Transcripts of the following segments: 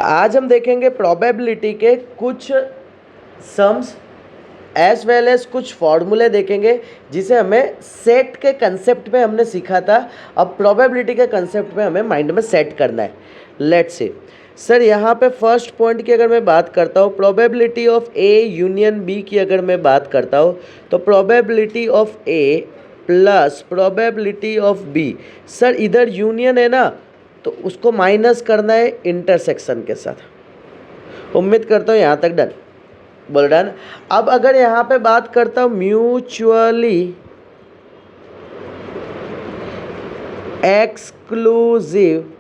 आज हम देखेंगे प्रोबेबिलिटी के कुछ सम्स एज वेल एज कुछ फॉर्मूले देखेंगे जिसे हमें सेट के कंसेप्ट में हमने सीखा था। अब प्रोबेबिलिटी के कंसेप्ट में हमें माइंड में सेट करना है। लेट्स सी सर, यहाँ पे फर्स्ट पॉइंट की अगर मैं बात करता हूँ, probability of A union B की अगर मैं बात करता हूँ तो probability of A plus probability of B. Sir इधर यूनियन है ना, तो उसको माइनस करना है इंटरसेक्शन के साथ। उम्मीद करता हूँ यहाँ तक डन। बोल डन। अब अगर यहाँ पे बात करता हूँ mutually exclusive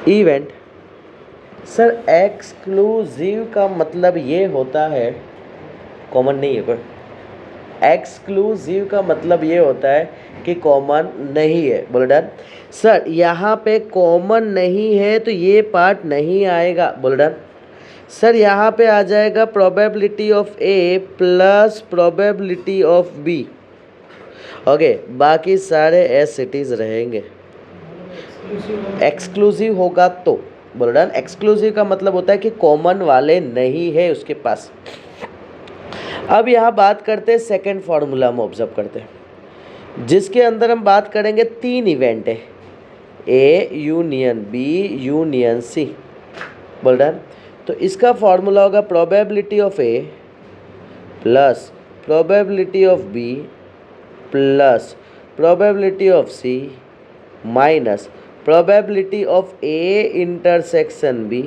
event. Sir exclusive का मतलब ये होता है, कॉमन नहीं है कोई। एक्सक्लूसिव का मतलब ये होता है कि कॉमन नहीं है। बोलो डन। सर यहाँ पे कॉमन नहीं है तो ये पार्ट नहीं आएगा। बोलो डन। सर यहाँ पे आ जाएगा probability of A plus probability of B. Okay, बाकी सारे एस इट इज रहेंगे। एक्सक्लूसिव होगा तो बोलो डन। एक्सक्लूसिव का मतलब होता है कि कॉमन वाले नहीं है उसके पास। अब यहाँ बात करते हैं सेकेंड फार्मूला, हम ऑब्जर्व करते हैं जिसके अंदर हम बात करेंगे तीन इवेंट है, A union B union C. बोल रहा है, तो इसका फार्मूला होगा probability of A plus probability of B plus probability of C minus probability of A intersection B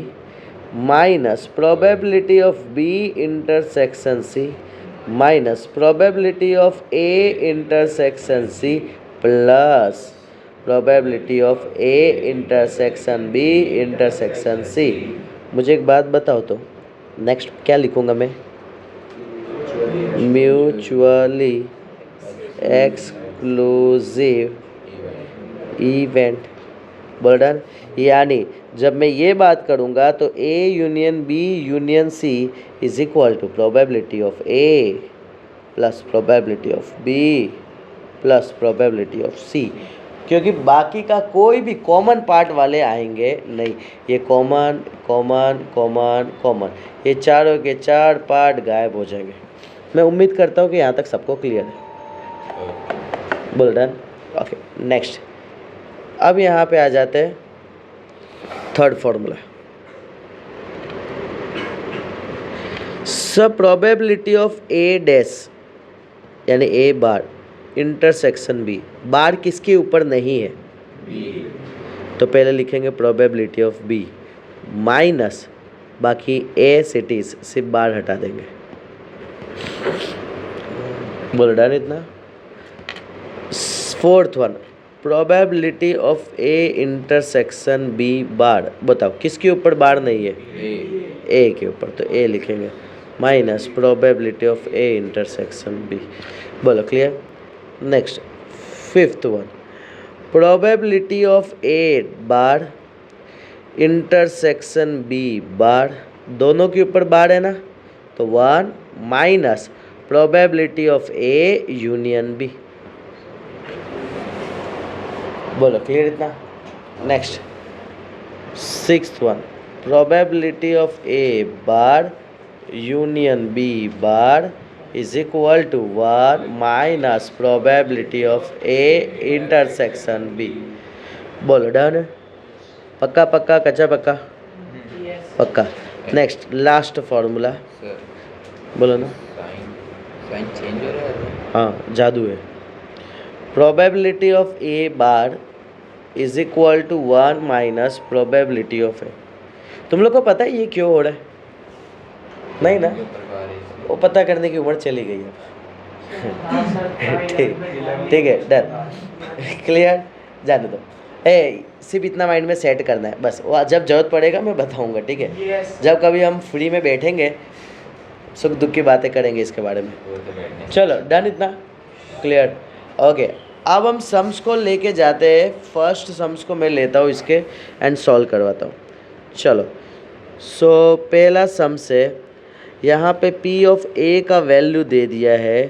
minus probability of B intersection C minus probability of A intersection C plus probability of A intersection B intersection C. मुझे एक बात बताओ तो next क्या लिखूँगा मैं? Mutually exclusive event. बोल डन। यानी जब मैं ये बात करूँगा तो A union B union C is equal to probability of A plus probability of B plus probability of C, क्योंकि बाकी का कोई भी कॉमन पार्ट वाले आएंगे नहीं। ये कॉमन कॉमन कॉमन कॉमन, ये चारों के चार पार्ट गायब हो जाएंगे। मैं उम्मीद करता हूँ कि यहाँ तक सबको क्लियर है। बोल डन। Okay next. अब यहाँ पे आ जाते हैं थर्ड फॉर्मूला। सब प्रोबेबिलिटी ऑफ ए डैश यानी ए बार इंटरसेक्शन बी। बार किसके ऊपर नहीं है? बी। तो पहले लिखेंगे प्रोबेबिलिटी ऑफ बी माइनस बाकी ए सिटीज, सिर्फ बार हटा देंगे। बोल डन इतना। Fourth one probability of A intersection B bar. बताओ किसके ऊपर बार नहीं है? ए के ऊपर, तो ए लिखेंगे minus probability of A intersection B. बोलो clear. Next fifth one probability of A bar intersection B bar, दोनों के ऊपर बार है ना, तो 1 minus probability of A union B. बोलो क्लियर इतना। Next sixth one probability of A bar union B bar is equal to 1 minus probability of A intersection B. बोलो done. पक्का पक्का कच्चा पक्का? पक्का। नेक्स्ट लास्ट फॉर्मूला बोलो ना। साइन चेंज हो रहा है। हाँ जादू है। Probability of A bar is equal to 1 minus probability of A. तुम लोग को पता है ये क्यों हो रहा है? नहीं ना, वो पता करने की उम्र चली गई अब। ठीक है डन। क्लियर। जाने दो। सिर्फ इतना माइंड में सेट करना है बस, वो जब जरूरत पड़ेगा मैं बताऊंगा। ठीक है, जब कभी हम फ्री में बैठेंगे सुख दुख की बातें करेंगे इसके बारे में। चलो डन इतना। क्लियर। ओके, अब हम सम्स को लेके जाते हैं। फर्स्ट सम्स को मैं लेता हूँ इसके एंड सॉल्व करवाता हूँ। चलो सो पहला सम से यहाँ पे P ऑफ A का वैल्यू दे दिया है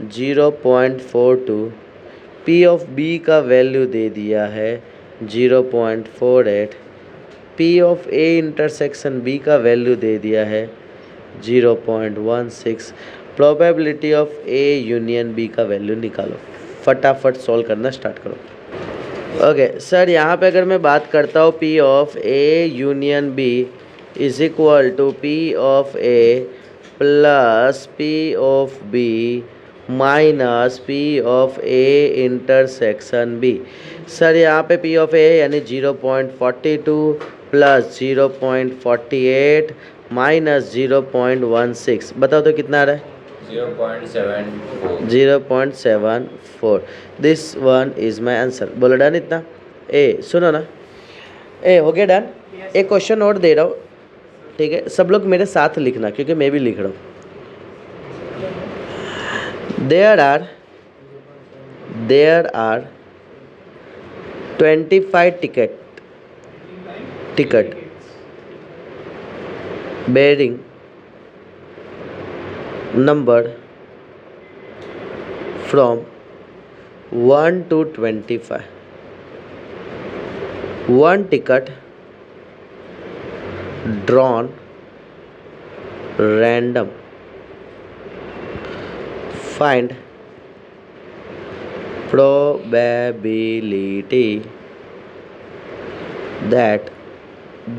0.42, P ऑफ B का वैल्यू दे दिया है 0.48, P of A intersection B का वैल्यू दे दिया है 0.16, probability of A union B का वैल्यू निकालो। फटाफट सॉल्व करना स्टार्ट करो। ओके सर, यहाँ पे अगर मैं बात करता हूँ P of A union B is equal to P of A plus P of B minus P of A intersection B। Sir यहाँ पे P ऑफ A यानी 0.42 प्लस 0.48 माइनस 0.16, बताओ तो कितना आ रहा है? 0.74। This one is my answer. बोलो done इतना? ए सुनो ना, ए हो गया डन? एक क्वेश्चन और दे रहा हूँ, ठीक है? सब लोग मेरे साथ लिखना क्योंकि मैं भी लिख रहा हूँ। There are 25 ticket bearing number from 1 to 25. One ticket drawn random. Find probability that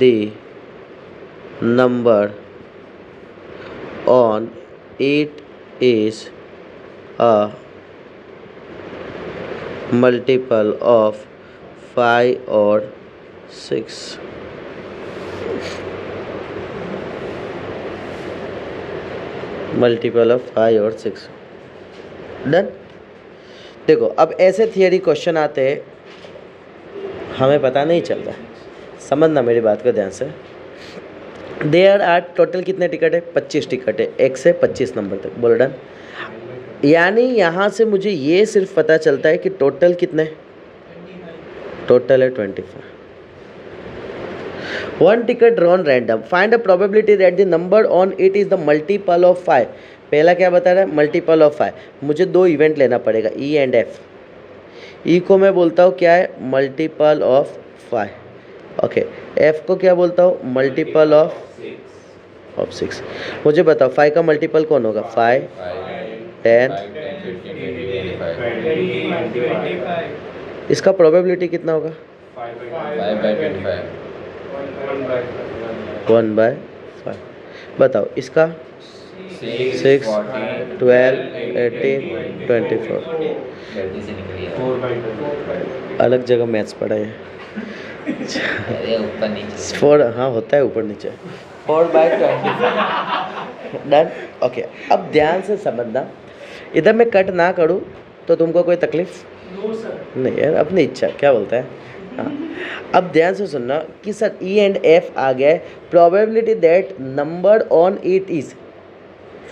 the number on it is a multiple of 5 or 6. Multiple of 5 और 6। डन। देखो अब ऐसे थियरी क्वेश्चन आते हैं, हमें पता नहीं चलता, समझना मेरी बात को ध्यान से। देयर आर टोटल कितने टिकट है? 25 टिकट है, 1 से 25 नंबर तक। बोलो डन। यानी यहाँ से मुझे ये सिर्फ पता चलता है कि टोटल कितने? टोटल है 25। One ticket drawn random, find a probability that the number on it is the multiple of 5। पहला क्या बता रहा है? Multiple of 5। मुझे 2 इवेंट लेना पड़ेगा, ई एंड एफ। ई को मैं बोलता हूँ क्या है? Multiple of 5। ओके, एफ को क्या बोलता हूँ? Multiple of 6। मुझे बताओ 5 का मल्टीपल कौन होगा? 5, 10। इसका प्रोबेबिलिटी कितना होगा? 1/5। बताओ इसका? 6, 12, 18, 24। अलग जगह मैथ्स पढ़ा है। ऊपर नीचे 4, हाँ होता है ऊपर नीचे। 4/25। डन। ओके, अब ध्यान से समझना, इधर मैं कट ना करूँ तो तुमको कोई तकलीफ नहीं है, अपनी इच्छा, क्या बोलता है? हाँ, अब ध्यान से सुनना कि सर ई एंड एफ आ गया है। Probability that number on it is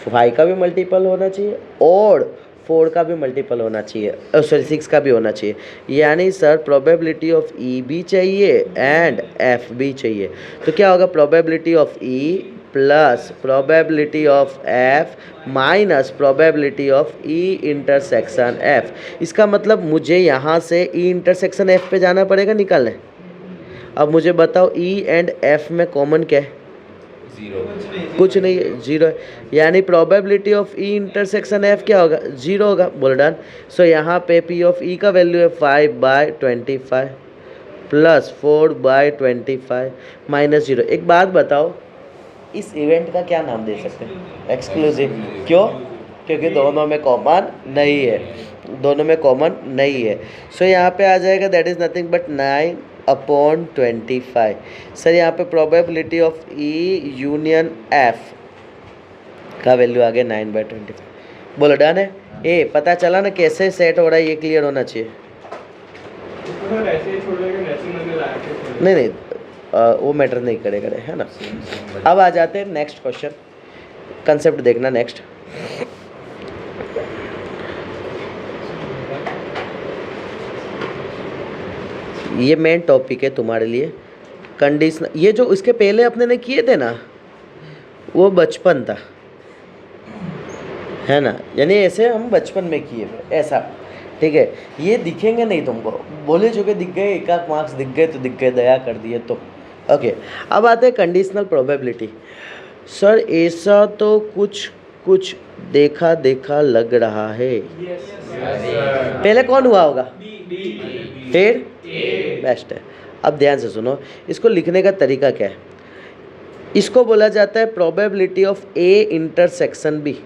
5 का भी मल्टीपल होना चाहिए और 4 का भी मल्टीपल होना चाहिए, सॉरी 6 का भी होना चाहिए। यानी सर प्रोबेबिलिटी ऑफ ई भी चाहिए एंड एफ भी चाहिए। तो क्या होगा? Probability of E plus probability of F minus probability of E intersection F. इसका मतलब मुझे यहाँ से ई इंटरसेक्शन एफ पे जाना पड़ेगा निकालने। अब मुझे बताओ ई एंड एफ में कॉमन क्या है? 0। कुछ नहीं है, 0 है। यानी probability of E intersection F क्या होगा? 0 होगा। बोल डन। सो यहाँ पे पी ऑफ ई का वैल्यू है 5/25 प्लस 4/25 माइनस 0। एक बात बताओ, इस इवेंट का क्या नाम दे सकते हैं? एक्सक्लूसिव। क्यों? क्योंकि दोनों में कॉमन नहीं है, दोनों में कॉमन नहीं है। सो यहाँ पे आ जाएगा that is nothing but 9/25। Sir यहाँ पे probability of E union F का वैल्यू आ गया 9/25। बोलो डन है? ए पता चला ना कैसे सेट हो रहा है, ये क्लियर होना चाहिए। नहीं नहीं, वो मैटर नहीं करेगा, है ना। अब आ जाते हैं नेक्स्ट क्वेश्चन, कंसेप्ट देखना नेक्स्ट। ये मेन टॉपिक है तुम्हारे लिए, कंडीशन। ये जो इसके पहले अपने ने किए थे ना, वो बचपन था, है ना, यानी ऐसे हम बचपन में किए थे ऐसा। ठीक है, ये दिखेंगे नहीं तुमको, बोले जो कि दिख गए, एक आध मार्क्स दिख गए तो दिख गए, दया कर दिए तो। ओके, अब आते हैं कंडीशनल प्रोबेबिलिटी। सर ऐसा तो कुछ कुछ देखा देखा लग रहा है। पहले कौन हुआ होगा? फिर बेस्ट है। अब ध्यान से सुनो, इसको लिखने का तरीका क्या है। इसको बोला जाता है probability of A intersection B,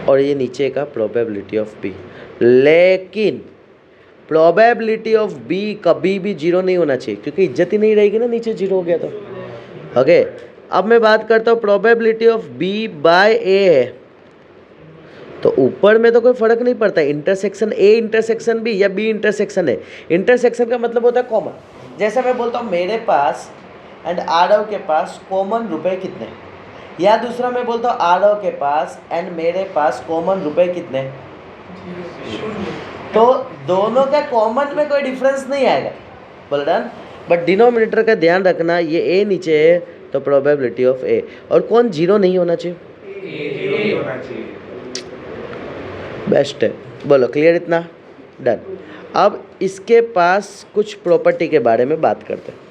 और ये नीचे का प्रोबेबिलिटी ऑफ बी। लेकिन प्रोबेबिलिटी ऑफ बी कभी भी जीरो नहीं होना चाहिए, क्योंकि इज्जत ही नहीं रहेगी ना, नीचे जीरो हो गया तो। ओके, अब मैं बात करता हूँ प्रोबेबिलिटी ऑफ बी बाय ए है, तो ऊपर में तो कोई फर्क नहीं पड़ता, इंटरसेक्शन ए इंटरसेक्शन बी या बी इंटरसेक्शन है। इंटरसेक्शन का मतलब होता है कॉमन। जैसे मैं बोलता हूँ मेरे पास एंड आरव के पास कॉमन रुपए कितने, या दूसरा मैं बोलता हूँ आरव के पास एंड मेरे पास कॉमन रुपए कितने, तो दोनों का कॉमन में कोई डिफरेंस नहीं आएगा, बोल डन। बट डिनोमिनेटर का ध्यान रखना, ये ए नीचे है तो प्रोबेबिलिटी ऑफ ए, और कौन जीरो नहीं होना चाहिए? बेस्ट है, बोलो क्लियर इतना? डन। अब इसके पास कुछ प्रॉपर्टी के बारे में बात करते हैं।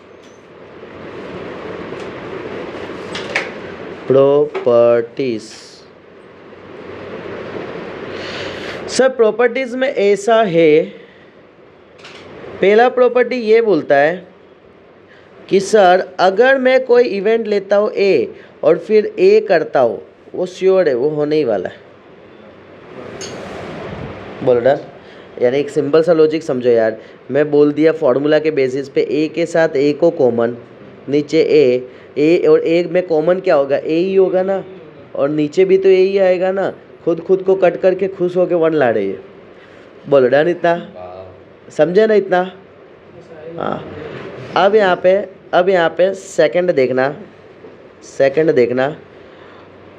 प्रॉपर्टीज। सर प्रॉपर्टीज में ऐसा है, पहला प्रॉपर्टी ये बोलता है कि सर अगर मैं कोई इवेंट लेता हूँ ए और फिर ए करता हूँ, वो श्योर है, वो होने ही वाला है। बोलो डन। यानी एक सिंपल सा लॉजिक समझो यार, मैं बोल दिया फॉर्मूला के बेसिस पे ए के साथ ए को कॉमन, नीचे ए और ए में कॉमन क्या होगा? ए ही होगा ना, और नीचे भी तो ए ही आएगा ना, खुद को कट करके खुश होके वन ला रही है। बोलो डन इतना? समझे ना इतना? हाँ। अब यहाँ पे सेकंड देखना,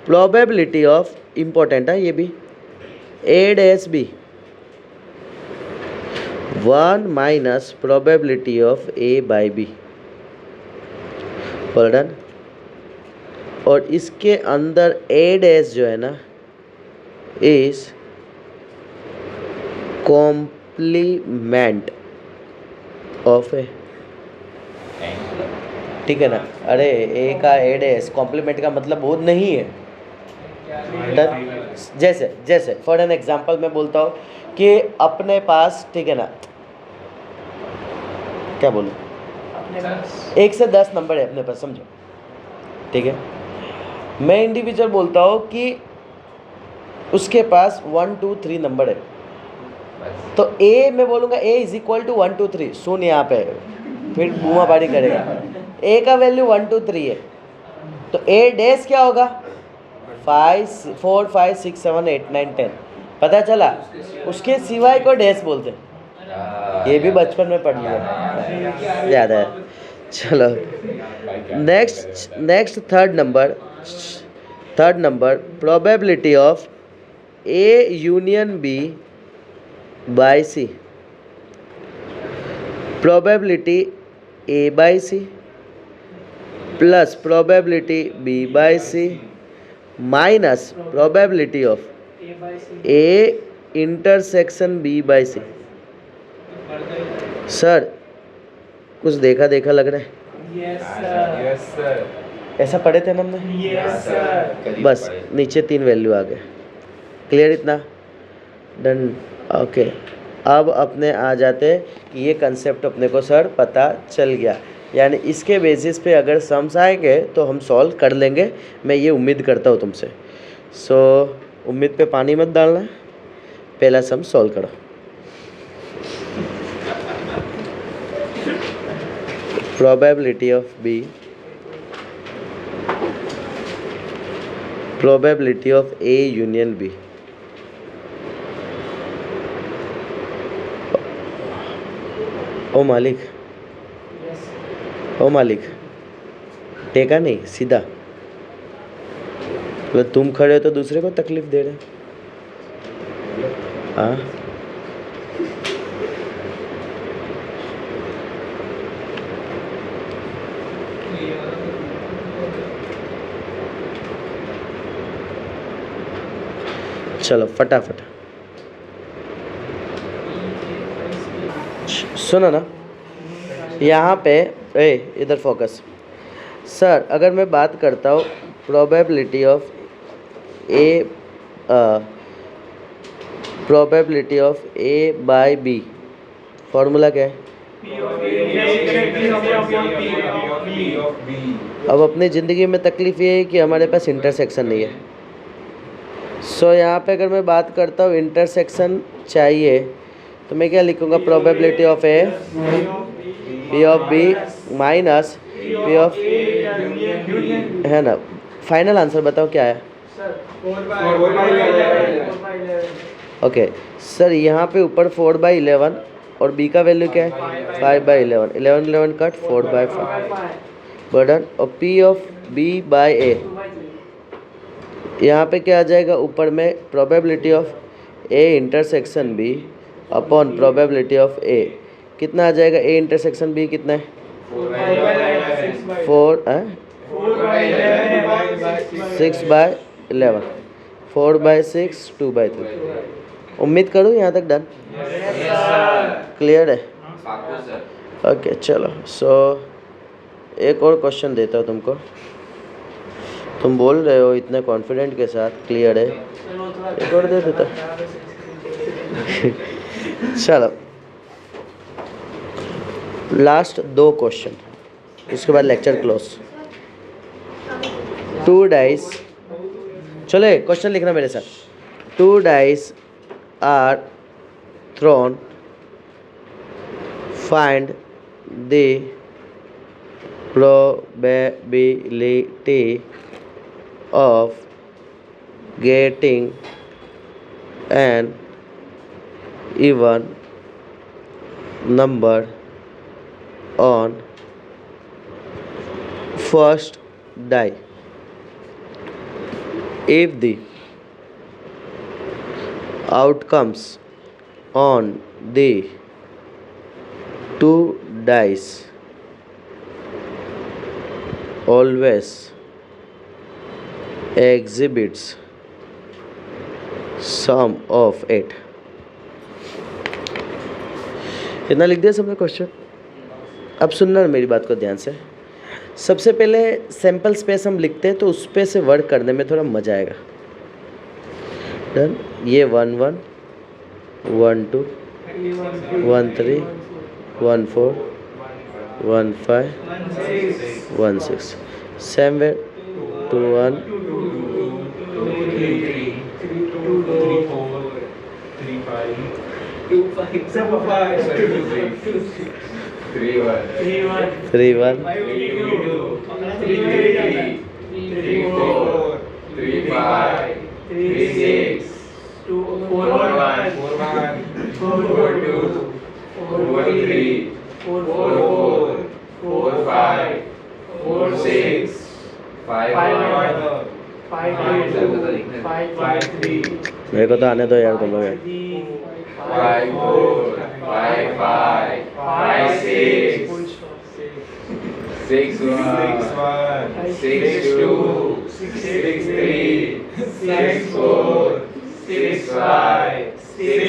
प्रोबेबिलिटी ऑफ, इम्पोर्टेंट है ये भी, A dash B 1 minus probability of A by B, done. और इसके अंदर ए डैश जो है ना इज कॉम्प्लीमेंट ऑफ ए, ठीक है ना? अरे ए का ए डैश कॉम्प्लीमेंट का मतलब वो नहीं है। जैसे फॉर एन एग्जांपल मैं बोलता हूँ कि अपने पास, ठीक है ना, क्या बोलूँ, 1 से 10 नंबर है अपने पास, समझो, ठीक है। मैं इंडिविजुअल बोलता हूँ कि उसके पास 1 2 3 नंबर है, तो ए मैं बोलूँगा ए इज इक्वल टू 1 2 3, सुन यहाँ पे फिर बूमाबारी करेगा। ए का वैल्यू 1 2 3 है, तो ए डैश क्या होगा? 4 5 6 7 8 9 10। पता चला? उसके सिवाय को डैश बोलते, ये भी बचपन में पढ़ लिया, याद है। चलो next third number probability of A union B by C, probability A by C plus probability B by C minus probability of A intersection B by C. Sir कुछ देखा लग रहा है? Yes sir. ऐसा पढ़े थे ना हमने? Yes sir. बस नीचे 3 वैल्यू आ गए, क्लियर इतना? डन। ओके, अब अपने आ जाते कि ये कंसेप्ट अपने को सर पता चल गया, यानी इसके बेसिस पे अगर सम्स आएंगे तो हम सॉल्व कर लेंगे, मैं ये उम्मीद करता हूँ तुमसे। सो उम्मीद पे पानी मत डालना, पहला सम सॉल्व करो। Probability of B, probability of A union B, ओ मालिक, ओ मालिक, टेका नहीं, सीधा। तो तुम खड़े हो तो दूसरे को तकलीफ दे रहे। हाँ, चलो फटाफट। सुनो ना, यहाँ पे इधर फोकस। सर अगर मैं बात करता हूँ probability of A by B, formula क्या है? अब अपनी ज़िंदगी में तकलीफ़ ये है कि हमारे पास इंटरसेक्शन नहीं है। सो यहाँ पे अगर मैं बात करता हूँ इंटरसेक्शन चाहिए तो मैं क्या लिखूँगा? Probability of A P of B minus P of, है ना। फाइनल आंसर बताओ क्या है? ओके सर, यहाँ पे ऊपर 4/11 और b का वैल्यू क्या है? 5/11, 11 कट 4/5 बर्डन, और p of b by a, यहाँ पे क्या आ जाएगा? ऊपर में probability of a intersection b upon probability of a, कितना आ जाएगा? a इंटरसेक्शन b कितना है? 6/11, 4/6, 2/3। उम्मीद करूँ यहाँ तक डन? क्लियर है? ओके चलो। सो एक और क्वेश्चन देता हूँ तुमको। तुम बोल रहे हो इतने कॉन्फिडेंट के साथ क्लियर है, एक और दे देता। चलो लास्ट 2 क्वेश्चन, उसके बाद लेक्चर क्लोज। 2 डाइस, चले क्वेश्चन लिखना मेरे साथ। 2 dice are thrown, find the probability of getting an even number on first die if the outcomes on the 2 dice always exhibits sum of 8। इतना लिख दिया सबने क्वेश्चन। अब सुनना मेरी बात को ध्यान से। सबसे पहले सैंपल स्पेस हम लिखते हैं तो उस पे से वर्क करने में थोड़ा मजा आएगा। डन। ये 1 1 1 2 1 3 1 4 1 5 1 6, same way 2 1 3 1 मेरे को तो आने दो यार तुम लोग। 5 4 5 5 5 6 1 6 2 6 3 6 4 6 5 6 6।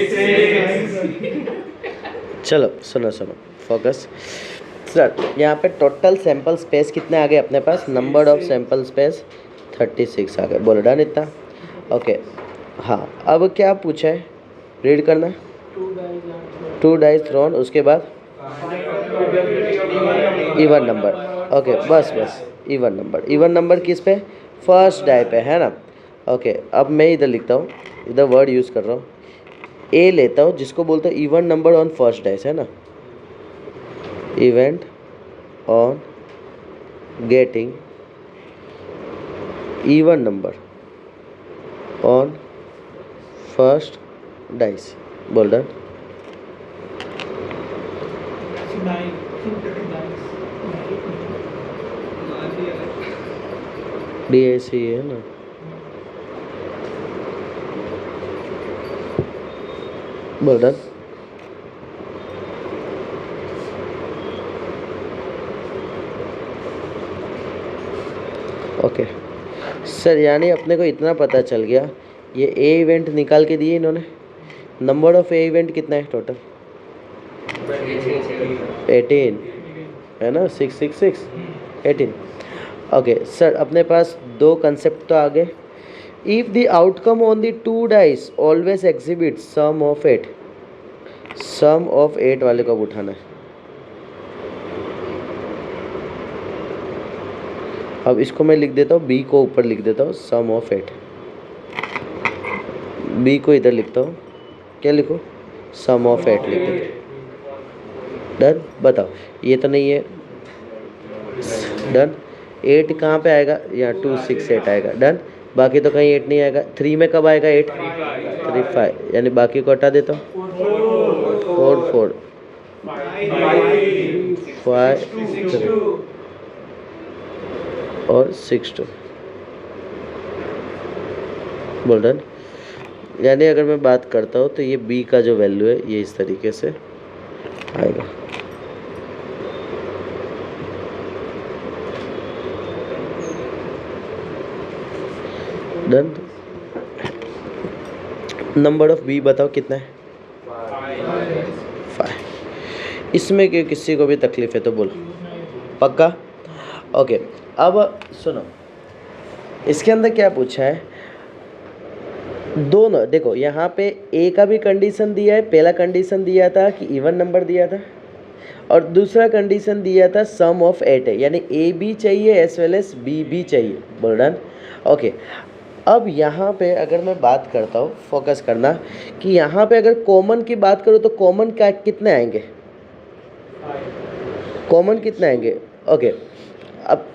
चलो सुनो सुनो फोकस। सर यहाँ पे टोटल सैंपल स्पेस कितने आ गए अपने पास? नंबर ऑफ सैंपल स्पेस 36 आ गए। बोलो डन इतना? ओके हाँ, अब क्या पूछा है? रीड करना। 2 डाइस थ्रोन, उसके बाद इवन नंबर। ओके बस बस इवन नंबर। इवन नंबर किस पे? फर्स्ट डाई पे, है ना। ओके अब मैं इधर लिखता हूँ, इधर वर्ड यूज़ कर रहा हूँ। ए लेता हूँ जिसको बोलते हैं even number on first dice, है ना। Event on getting even number on first dice. बोल डन। DIC है ना। बोल डन। ओके सर, यानी अपने को इतना पता चल गया, ये ए इवेंट निकाल के दिए इन्होंने। नंबर ऑफ ए इवेंट कितना है टोटल? 18 है ना, 6 6 6 18। ओके सर, अपने पास दो कंसेप्ट तो आ गए। If the outcome on the two dice always exhibit sum of 8, sum of 8 वाले को अब उठाना है। अब इसको मैं लिख देता हूँ, बी को ऊपर लिख देता हूँ, सम ऑफ 8, बी को इधर लिखता हूँ, क्या लिखो, सम ऑफ 8 लिख देता हूँ। डन। बताओ, ये तो नहीं है, डन। 8 कहाँ पे आएगा, यहाँ 2 6 8 आएगा, डन। बाकी तो कहीं 8 नहीं आएगा। 3 में कब आएगा 8, 3 5, यानी बाकी को हटा देता हूँ, 4 4 5 3 और 6 2, बोल डन। यानी अगर मैं बात करता हूँ तो ये b का जो वैल्यू है ये इस तरीके से आएगा। डन। नंबर ऑफ b बताओ कितना है, 5। इसमें कि किसी को भी तकलीफ है तो बोलो, पक्का। ओके, अब सुनो, इसके अंदर क्या पूछा है, दोनों देखो, यहाँ पे ए का भी कंडीशन दिया है। पहला कंडीशन दिया था कि इवन नंबर दिया था, और दूसरा कंडीशन दिया था सम ऑफ 8 है, यानी ए भी चाहिए एज वेल एज बी भी चाहिए। बोल डन। ओके, अब यहाँ पे अगर मैं बात करता हूँ, फोकस करना कि यहाँ पे अगर कॉमन की बात करूँ तो कॉमन क्या कितने आएंगे, कॉमन कितने आएंगे। ओके, अब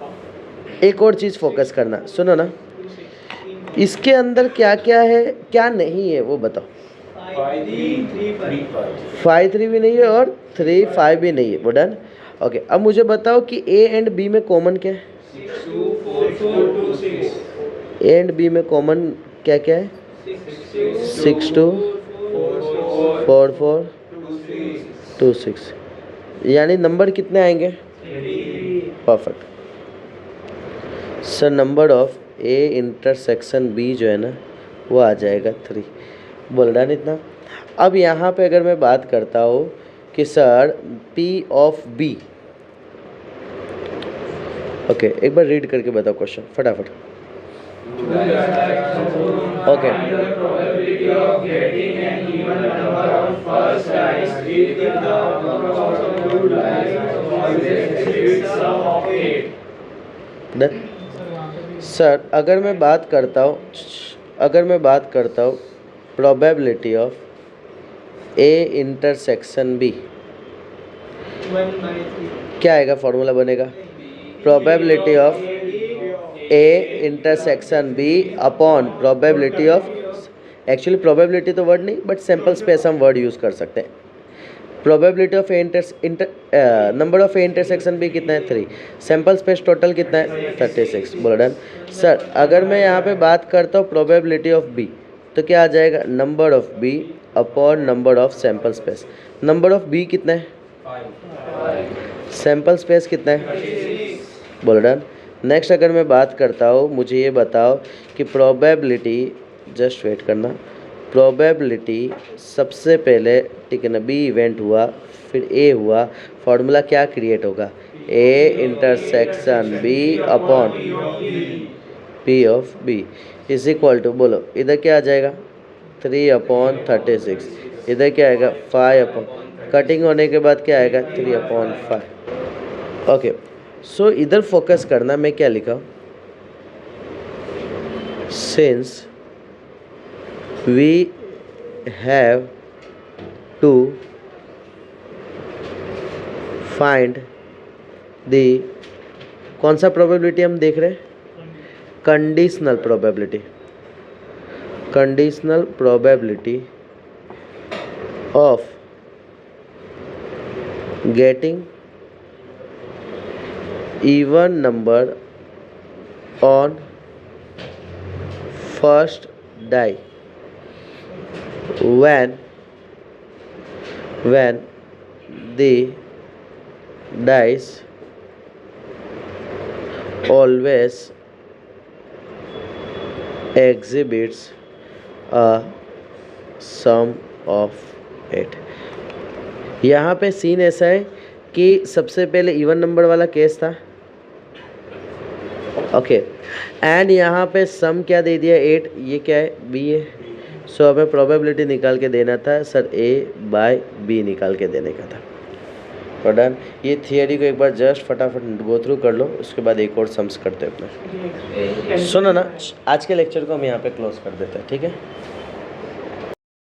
एक और चीज़ फोकस करना, सुनो ना, इसके अंदर क्या क्या है क्या नहीं है वो बताओ। 5 3 भी नहीं है और 3 5 भी नहीं है, वो डन। ओके, अब मुझे बताओ कि ए एंड बी में कॉमन क्या है, ए एंड बी में कॉमन क्या क्या है, 6 2 4 4 2 6, यानी नंबर कितने आएंगे, perfect sir. Number of A intersection B जो है ना वो आ जाएगा 3, बोल रहा नहीं इतना। अब यहाँ पे अगर मैं बात करता हूँ कि sir P of B, okay एक बार रीड करके बताओ क्वेश्चन फटाफट। ओके, सर अगर मैं बात करता हूँ probability of A intersection B, क्या आएगा, फॉर्मूला बनेगा probability of A intersection B upon probability of, actually probability तो वर्ड नहीं बट सैम्पल स्पेस हम वर्ड यूज़ कर सकते हैं। Probability of number of A intersection भी कितना है 3, सैम्पल स्पेस टोटल कितना है 36, बोलो डन। सर अगर मैं यहाँ पे बात करता हूँ प्रोबेबिलिटी ऑफ बी तो क्या आ जाएगा, number of B upon number of sample space. Number of B कितना है 5, सैम्पल स्पेस कितना है, बोलो डन। नेक्स्ट अगर मैं बात करता हूँ, मुझे ये बताओ कि प्रोबेबिलिटी, जस्ट वेट करना, प्रोबेबिलिटी सबसे पहले ठीक है ना, बी इवेंट हुआ फिर ए हुआ, फॉर्मूला क्या क्रिएट होगा, A intersection B upon P of B is equal to, बोलो इधर क्या आ जाएगा 3/36, इधर क्या आएगा 5 कटिंग होने के बाद क्या आएगा 3/5। ओके, सो इधर फोकस करना, मैं क्या लिखा, since we have to find the, कौन सा प्रोबेबिलिटी हम देख रहे हैं, conditional probability, conditional probability of getting even number on first die when the dice always exhibits a sum of 8। यहाँ पे सीन ऐसा है कि सबसे पहले इवन नंबर वाला केस था, ओके, एंड यहाँ पे सम क्या दे दिया 8, ये क्या है बी है, सो हमें प्रोबेबिलिटी निकाल के देना था सर A/B निकाल के देने का था। और डन, ये थियरी को एक बार जस्ट फटाफट गो थ्रू कर लो, उसके बाद एक और सम्स करते हैं अपने। सुनो ना, आज के लेक्चर को हम यहाँ पे क्लोज कर देते हैं, ठीक है।